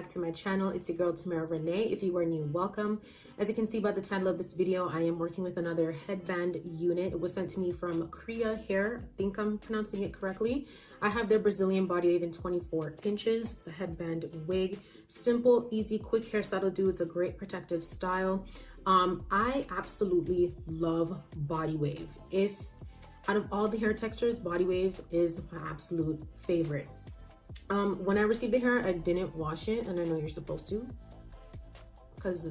back to my channel. It's your girl Tamara Renee. If you are new, welcome. As you can see by the title of this video, I am working with another headband unit. It was sent to me from Kriyya hair. I think I'm pronouncing it correctly. I have their Brazilian body wave in 24 inches. It's a headband wig. Simple, easy, quick hairstyle to do. It's a great protective style. I absolutely love body wave. Out of all the hair textures, body wave is my absolute favorite. When I received the hair, I didn't wash it, and I know you're supposed to, because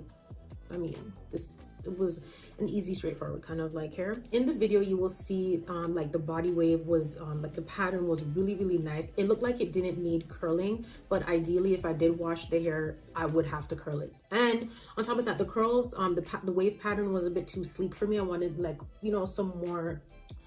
I mean, it was an easy, straightforward kind of like hair. In the video, you will see like the body wave was like the pattern was really nice. It looked like it didn't need curling, but ideally, if I did wash the hair, I would have to curl it. And on top of that, the curls, the wave pattern was a bit too sleek for me. I wanted, like, you know, some more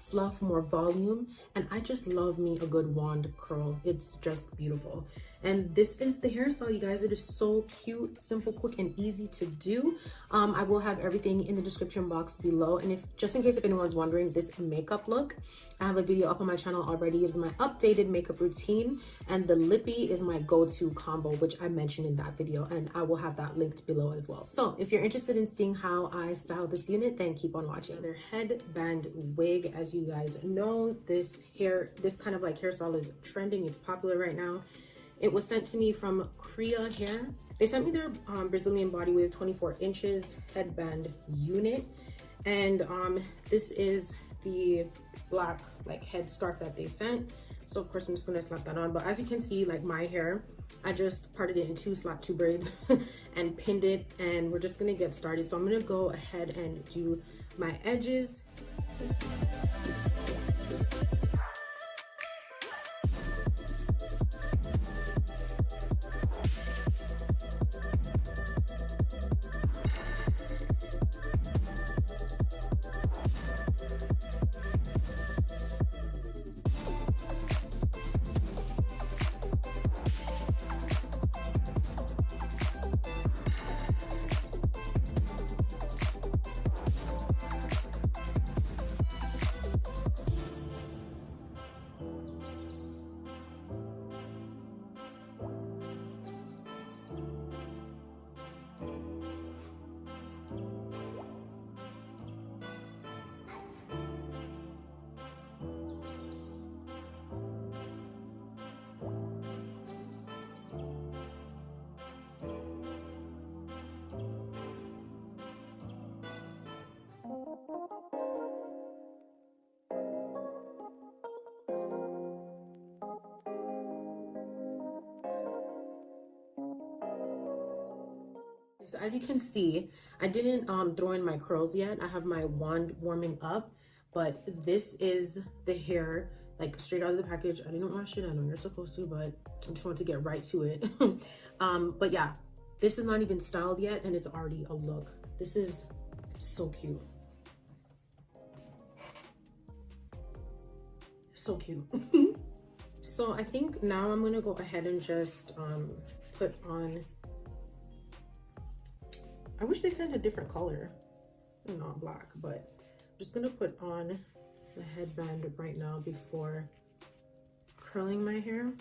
fluff, more volume, and I just love me a good wand curl. It's just beautiful. And this is the hairstyle, you guys. It is so cute, simple, quick, and easy to do. I will have everything in the description box below. And just in case if anyone's wondering, this makeup look, I have a video up on my channel already. It is my updated makeup routine, and the lippy is my go-to combo, which I mentioned in that video, and I will have that linked below as well. So if you're interested in seeing how I style this unit, then keep on watching. Their headband wig, as you guys know, this kind of like hairstyle is trending. It's popular right now. It was sent to me from Kriyya hair. They sent me their Brazilian body wave 24 inches headband unit, and this is the black like headscarf that they sent. So of course I'm just gonna slap that on, but as you can see, like my hair, I just parted it in two, slapped two braids and pinned it, and we're just gonna get started. So I'm gonna go ahead and do my edges. So as you can see, I didn't throw in my curls yet. I have my wand warming up, but this is the hair, like straight out of the package. I didn't wash it. I know you're supposed to, but I just wanted to get right to it. But yeah, this is not even styled yet, and it's already a look. This is so cute. So cute. So I think now I'm gonna go ahead and just put on, I wish they sent a different color, not black, but I'm just gonna put on the headband right now before curling my hair.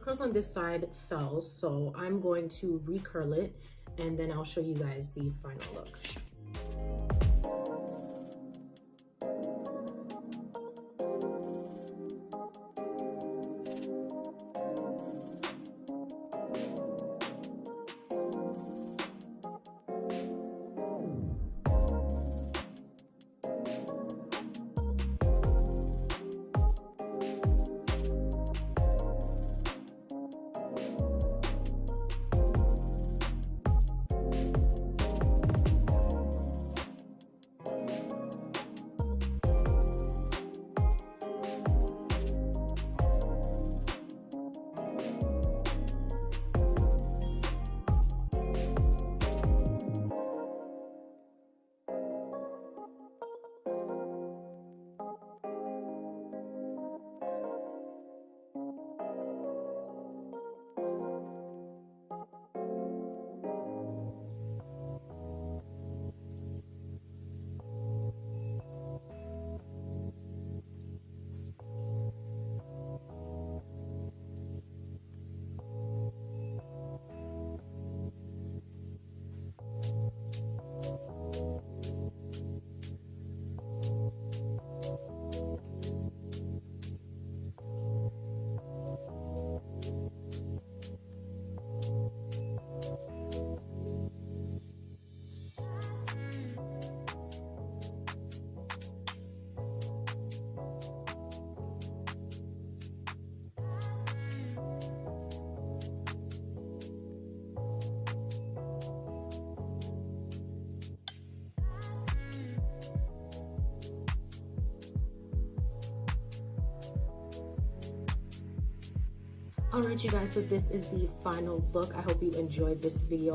curls on this side fell, so I'm going to recurl it and then I'll show you guys the final look. Alright you guys, so this is the final look. I hope you enjoyed this video.